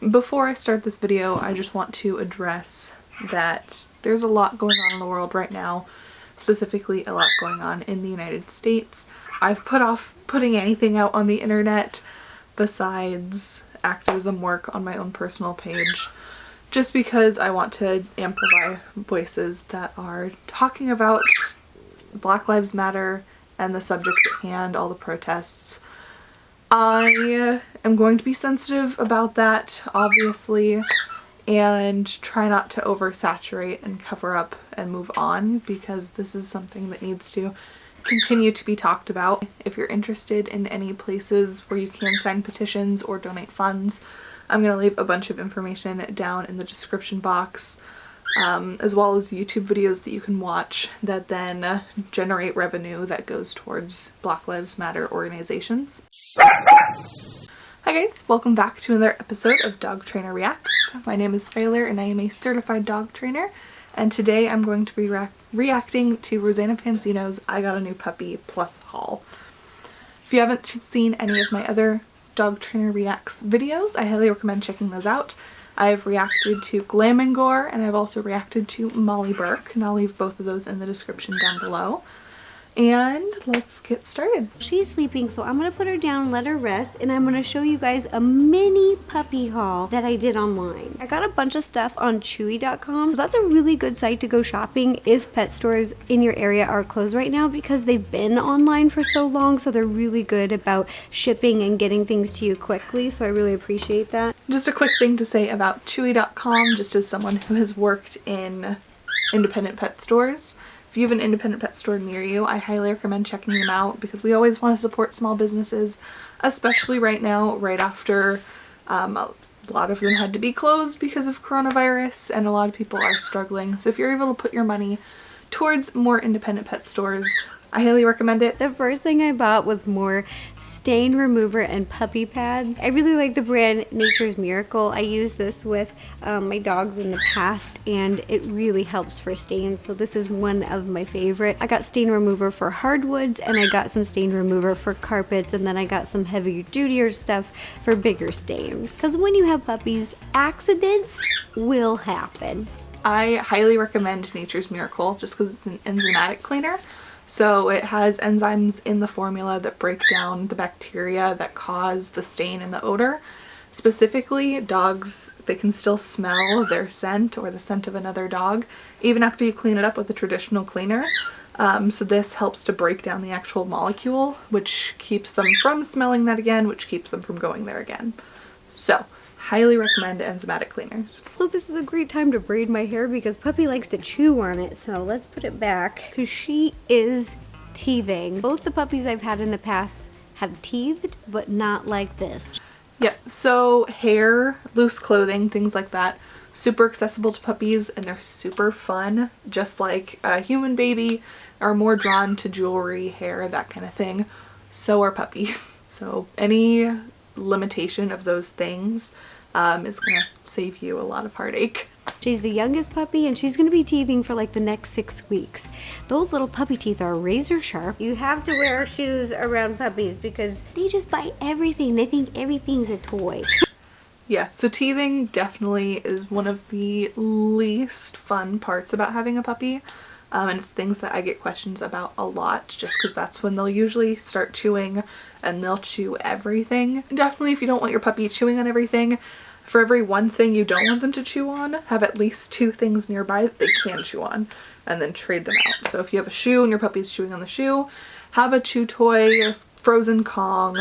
Before I start this video, I just want to address that there's a lot going on in the world right now, specifically a lot going on in the United States. I've put off putting anything out on the internet besides activism work on my own personal page, just because I want to amplify voices that are talking about Black Lives Matter and the subject at hand, all the protests. I am going to be sensitive about that, obviously, and try not to oversaturate and cover up and move on, because this is something that needs to continue to be talked about. If you're interested in any places where you can sign petitions or donate funds, I'm going to leave a bunch of information down in the description box, as well as YouTube videos that you can watch that then generate revenue that goes towards Black Lives Matter organizations. Hi guys, welcome back to another episode of Dog Trainer Reacts. My name is Skylar and I am a certified dog trainer, and today I'm going to be reacting to Rosanna Pansino's I Got a New Puppy Plus haul. If you haven't seen any of my other Dog Trainer Reacts videos, I highly recommend checking those out. I've reacted to Glam and Gore and I've also reacted to Molly Burke, and I'll leave both of those in the description down below. And let's get started. She's sleeping, so I'm gonna put her down, let her rest, and I'm gonna show you guys a mini puppy haul that I did online. I got a bunch of stuff on Chewy.com, so that's a really good site to go shopping if pet stores in your area are closed right now, because they've been online for so long, so they're really good about shipping and getting things to you quickly, so I really appreciate that. Just a quick thing to say about Chewy.com, just as someone who has worked in independent pet stores. If you have an independent pet store near you, I highly recommend checking them out, because we always want to support small businesses, especially right now, right after a lot of them had to be closed because of coronavirus and a lot of people are struggling. So if you're able to put your money towards more independent pet stores, I highly recommend it. The first thing I bought was more stain remover and puppy pads. I really like the brand Nature's Miracle. I used this with my dogs in the past and it really helps for stains, so this is one of my favorite. I got stain remover for hardwoods and I got some stain remover for carpets, and then I got some heavier duty stuff for bigger stains. Because when you have puppies, accidents will happen. I highly recommend Nature's Miracle just because it's an enzymatic cleaner. So it has enzymes in the formula that break down the bacteria that cause the stain and the odor. Specifically, dogs, they can still smell their scent or the scent of another dog even after you clean it up with a traditional cleaner. So this helps to break down the actual molecule, which keeps them from smelling that again, which keeps them from going there again. So highly recommend enzymatic cleaners. So this is a great time to braid my hair because Puppy likes to chew on it, so let's put it back because she is teething. Both the puppies I've had in the past have teethed, but not like this. Yeah, so hair, loose clothing, things like that, super accessible to puppies, and they're super fun. Just like a human baby are more drawn to jewelry, hair, that kind of thing. So are puppies. So any limitation of those things is gonna save you a lot of heartache. She's the youngest puppy and she's gonna be teething for like the next 6 weeks. Those little puppy teeth are razor sharp. You have to wear shoes around puppies because they just bite everything. They think everything's a toy. Yeah, so teething definitely is one of the least fun parts about having a puppy. And it's things that I get questions about a lot, just because that's when they'll usually start chewing, and they'll chew everything. Definitely, if you don't want your puppy chewing on everything, for every one thing you don't want them to chew on, have at least 2 things nearby that they can chew on, and then trade them out. So if you have a shoe and your puppy's chewing on the shoe, have a chew toy, frozen Kong,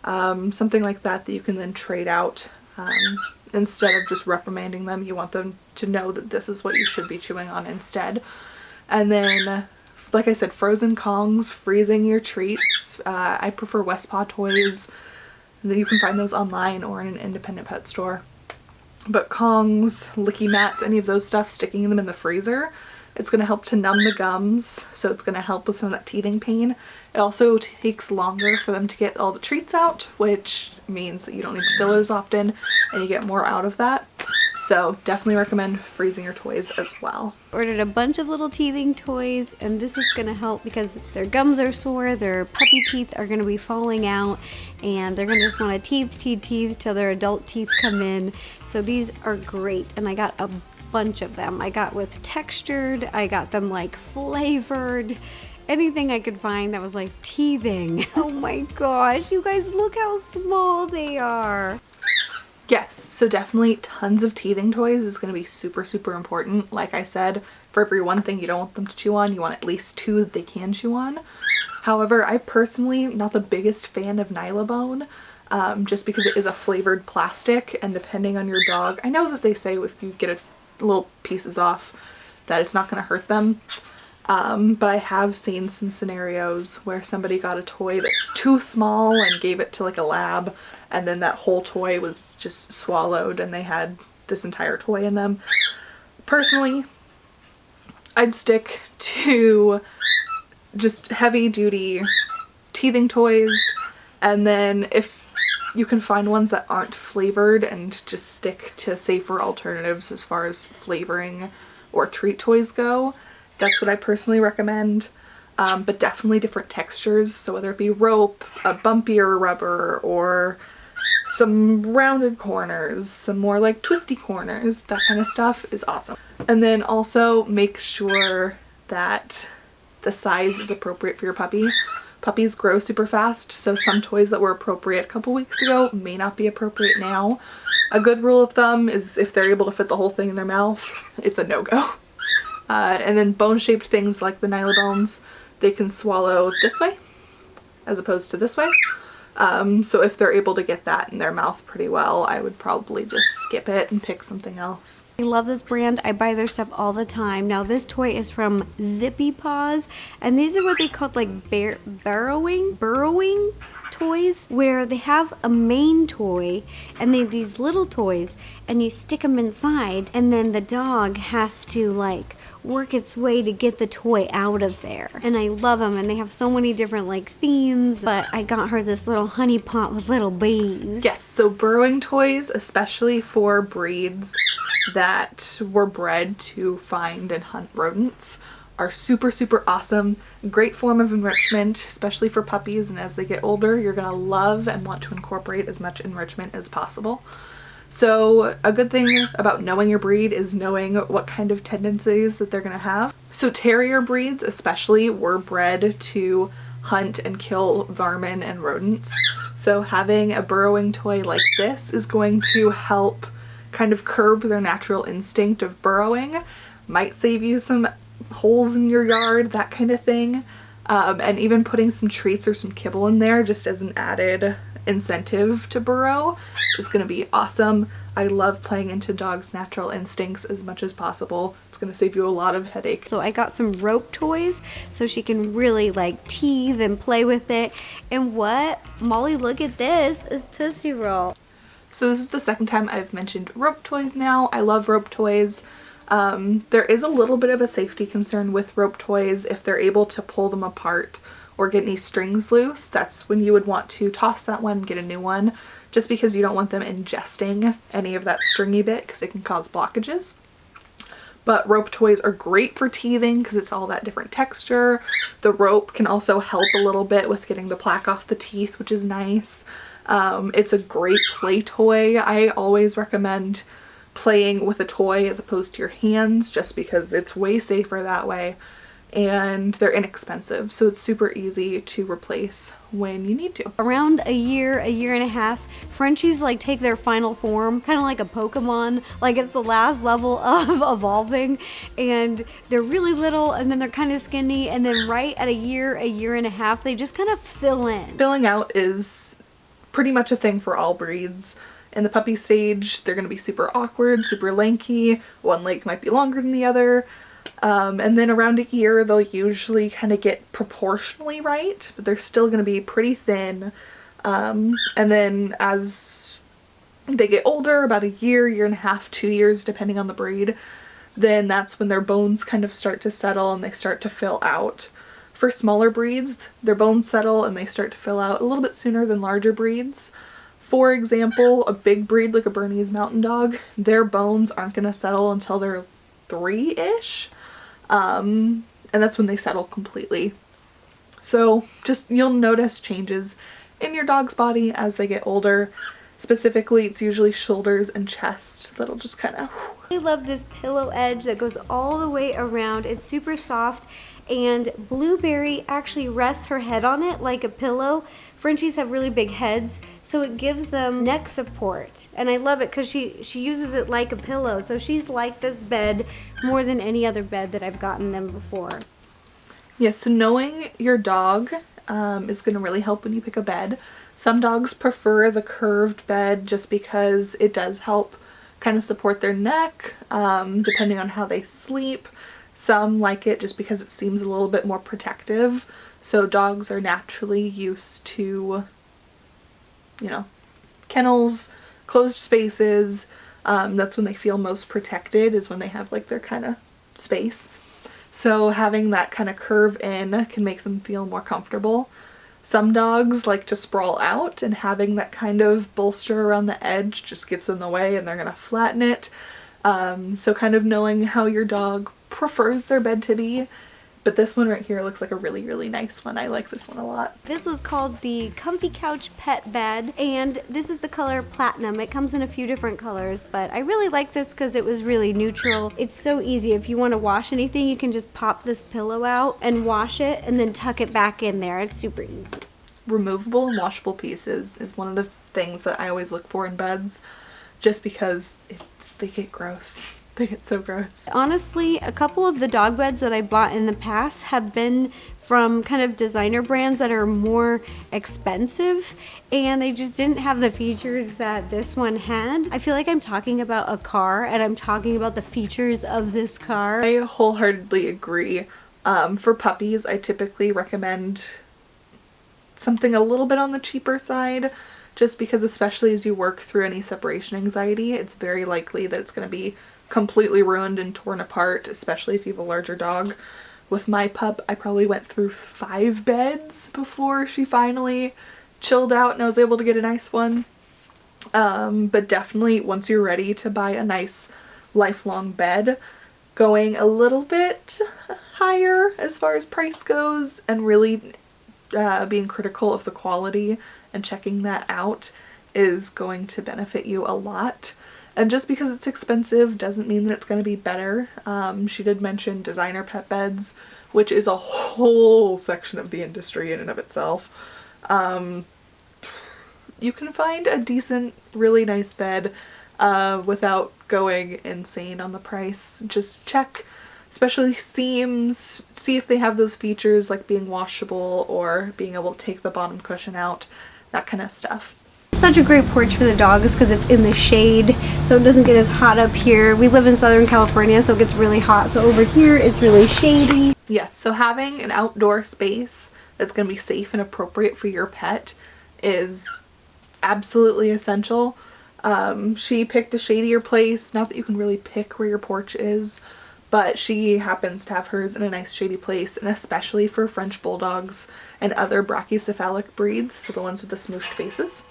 something like that that you can then trade out. Instead of just reprimanding them, you want them to know that this is what you should be chewing on instead. And then, like I said, frozen Kongs, freezing your treats. I prefer Westpaw toys. You can find those online or in an independent pet store. But Kongs, licky mats, any of those stuff, sticking them in the freezer, it's going to help to numb the gums, so it's going to help with some of that teething pain. It also takes longer for them to get all the treats out, which means that you don't need to fill it as often and you get more out of that. So definitely recommend freezing your toys as well. Ordered a bunch of little teething toys, and this is going to help because their gums are sore, their puppy teeth are going to be falling out, and they're going to just want to teeth till their adult teeth come in. So these are great, and I got a bunch of them. I got with textured, I got them like flavored, anything I could find that was like teething. Oh my gosh, you guys, look how small they are. Yes, so definitely tons of teething toys is going to be super, super important. Like I said, for every one thing you don't want them to chew on, you want at least two that they can chew on. However, I personally am not the biggest fan of Nylabone, just because it is a flavored plastic, and depending on your dog, I know that they say if you get little pieces off that it's not going to hurt them. But I have seen some scenarios where somebody got a toy that's too small and gave it to like a lab, and then that whole toy was just swallowed and they had this entire toy in them. Personally, I'd stick to just heavy duty teething toys, and then if you can find ones that aren't flavored, and just stick to safer alternatives as far as flavoring or treat toys go. That's what I personally recommend, but definitely different textures. So whether it be rope, a bumpier rubber, or some rounded corners, some more like twisty corners, that kind of stuff is awesome. And then also make sure that the size is appropriate for your puppy. Puppies grow super fast, so some toys that were appropriate a couple weeks ago may not be appropriate now. A good rule of thumb is if they're able to fit the whole thing in their mouth, it's a no-go. And then bone-shaped things like the Nylabones, they can swallow this way as opposed to this way. So if they're able to get that in their mouth pretty well, I would probably just skip it and pick something else. I love this brand. I buy their stuff all the time. Now this toy is from Zippy Paws, and these are what they call like burrowing toys, where they have a main toy and these little toys, and you stick them inside, and then the dog has to like work its way to get the toy out of there. And I love them, and they have so many different like themes, but I got her this little honey pot with little bees. Yes, so burrowing toys, especially for breeds that were bred to find and hunt rodents, are super, super awesome. Great form of enrichment, especially for puppies, and as they get older, you're gonna love and want to incorporate as much enrichment as possible. So a good thing about knowing your breed is knowing what kind of tendencies that they're gonna have. So terrier breeds especially were bred to hunt and kill vermin and rodents. So having a burrowing toy like this is going to help kind of curb their natural instinct of burrowing. Might save you some holes in your yard, that kind of thing. And even putting some treats or some kibble in there just as an added incentive to burrow is going to be awesome. I love playing into dogs' natural instincts as much as possible. It's going to save you a lot of headache. So I got some rope toys so she can really like teethe and play with it. And what? Molly, look at this. It's Tootsie Roll. So this is the second time I've mentioned rope toys now. I love rope toys. There is a little bit of a safety concern with rope toys if they're able to pull them apart or get any strings loose. That's when you would want to toss that one and get a new one, just because you don't want them ingesting any of that stringy bit because it can cause blockages. But rope toys are great for teething because it's all that different texture. The rope can also help a little bit with getting the plaque off the teeth, which is nice. It's a great play toy. I always recommend playing with a toy as opposed to your hands, just because it's way safer that way, and they're inexpensive, so it's super easy to replace when you need to. Around a year and a half, Frenchies like take their final form, kind of like a Pokemon, like it's the last level of evolving, and they're really little, and then they're kind of skinny, and then right at a year and a half, they just kind of fill in. Filling out is pretty much a thing for all breeds. In the puppy stage, they're going to be super awkward, super lanky. One leg might be longer than the other. And then around a year, they'll usually kind of get proportionally right, but they're still going to be pretty thin. And then as they get older, about a year and a half, 2 years, depending on the breed, then that's when their bones kind of start to settle and they start to fill out. For smaller breeds, their bones settle and they start to fill out a little bit sooner than larger breeds. For example, a big breed like a Bernese Mountain Dog, their bones aren't going to settle until they're 3-ish. And that's when they settle completely. So just, you'll notice changes in your dog's body as they get older. Specifically, it's usually shoulders and chest that'll just kind of... I love this pillow edge that goes all the way around. It's super soft, and Blueberry actually rests her head on it like a pillow. Frenchies have really big heads, so it gives them neck support. And I love it because she uses it like a pillow. So she's like this bed more than any other bed that I've gotten them before. Yeah, so knowing your dog is going to really help when you pick a bed. Some dogs prefer the curved bed just because it does help kind of support their neck, depending on how they sleep. Some like it just because it seems a little bit more protective. So dogs are naturally used to, you know, kennels, closed spaces. That's when they feel most protected, is when they have like their kind of space. So having that kind of curve in can make them feel more comfortable. Some dogs like to sprawl out, and having that kind of bolster around the edge just gets in the way and they're going to flatten it. So kind of knowing how your dog prefers their bed to be. But this one right here looks like a really, really nice one. I like this one a lot. This was called the Comfy Couch Pet Bed, and this is the color Platinum. It comes in a few different colors, but I really like this because it was really neutral. It's so easy. If you want to wash anything, you can just pop this pillow out and wash it and then tuck it back in there. It's super easy. Removable and washable pieces is one of the things that I always look for in beds, just because they get gross. They get so gross. Honestly, a couple of the dog beds that I bought in the past have been from kind of designer brands that are more expensive, and they just didn't have the features that this one had. I feel like I'm talking about a car, and I'm talking about the features of this car. I wholeheartedly agree. For puppies, I typically recommend something a little bit on the cheaper side, just because especially as you work through any separation anxiety, it's very likely that it's going to be completely ruined and torn apart, especially if you have a larger dog. With my pup, I probably went through 5 beds before she finally chilled out and I was able to get a nice one. But definitely once you're ready to buy a nice lifelong bed, going a little bit higher as far as price goes and really being critical of the quality and checking that out is going to benefit you a lot. And just because it's expensive doesn't mean that it's going to be better. She did mention designer pet beds, which is a whole section of the industry in and of itself. You can find a decent, really nice bed without going insane on the price. Just check, especially seams, see if they have those features like being washable or being able to take the bottom cushion out, that kind of stuff. Such a great porch for the dogs because it's in the shade, so it doesn't get as hot up here. We live in Southern California, so it gets really hot. So over here, it's really shady. Yeah, so having an outdoor space that's going to be safe and appropriate for your pet is absolutely essential. She picked a shadier place. Not that you can really pick where your porch is, but she happens to have hers in a nice shady place, and especially for French bulldogs and other brachycephalic breeds, so the ones with the smooshed faces.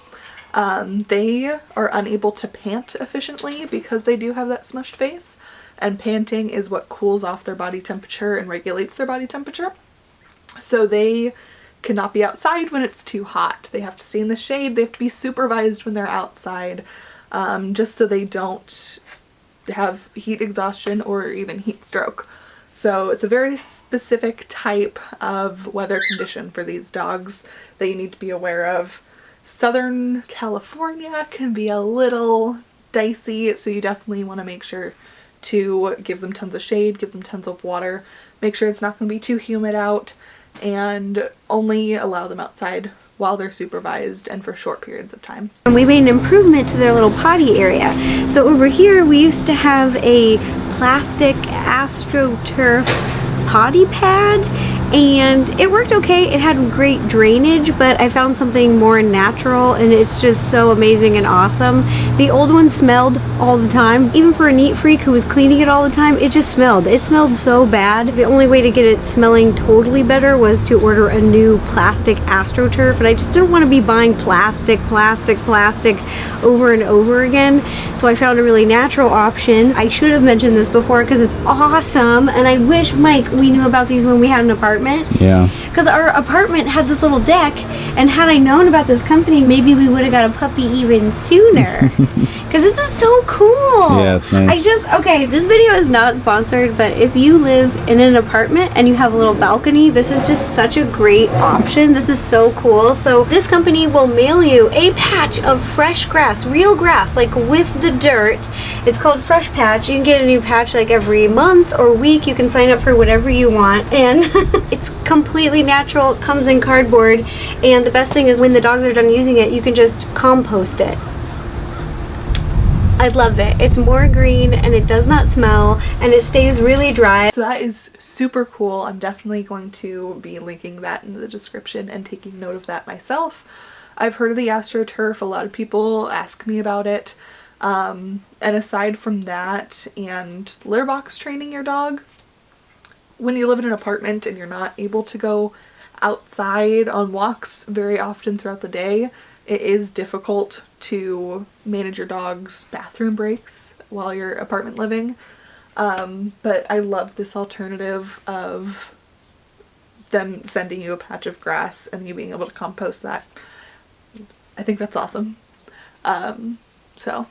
They are unable to pant efficiently because they do have that smushed face, and panting is what cools off their body temperature and regulates their body temperature. So they cannot be outside when it's too hot. They have to stay in the shade. They have to be supervised when they're outside, just so they don't have heat exhaustion or even heat stroke. So it's a very specific type of weather condition for these dogs that you need to be aware of. Southern California can be a little dicey, so you definitely want to make sure to give them tons of shade, give them tons of water, make sure it's not going to be too humid out, and only allow them outside while they're supervised and for short periods of time. And we made an improvement to their little potty area. So over here we used to have a plastic Astroturf Potty Pad, and it worked okay. It had great drainage, but I found something more natural, and it's just so amazing and awesome. The old one smelled all the time. Even for a neat freak who was cleaning it all the time, it just smelled. It smelled so bad. The only way to get it smelling totally better was to order a new plastic Astroturf, and I just didn't want to be buying plastic over and over again. So I found a really natural option. I should have mentioned this before because it's awesome, and I wish, Mike, we knew about these when we had an apartment. Yeah. Because our apartment had this little deck, and had I known about this company, maybe we would have got a puppy even sooner. Because this is so cool. Yeah, it's nice. Okay, this video is not sponsored, but if you live in an apartment and you have a little balcony, this is just such a great option. This is so cool. So this company will mail you a patch of fresh grass, real grass, like with the dirt. It's called Fresh Patch. You can get a new patch like every month or week. You can sign up for whatever you want, and it's completely natural. It comes in cardboard, and the best thing is when the dogs are done using it, you can just compost it. I love it. It's more green, and it does not smell, and it stays really dry. So that is super cool. I'm definitely going to be linking that in the description and taking note of that myself. I've heard of the Astroturf. A lot of people ask me about it. And aside from that and litter box training your dog, when you live in an apartment and you're not able to go outside on walks very often throughout the day, it is difficult to manage your dog's bathroom breaks while you're apartment living. But I love this alternative of them sending you a patch of grass and you being able to compost that. I think that's awesome. So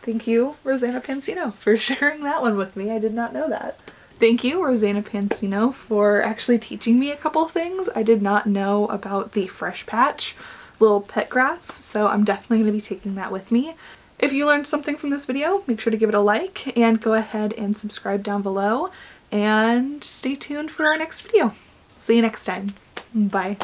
thank you, Rosanna Pansino, for sharing that one with me. I did not know that. Thank you, Rosanna Pansino, for actually teaching me a couple things. I did not know about the Fresh Patch little pet grass, so I'm definitely going to be taking that with me. If you learned something from this video, make sure to give it a like and go ahead and subscribe down below, and stay tuned for our next video. See you next time. Bye.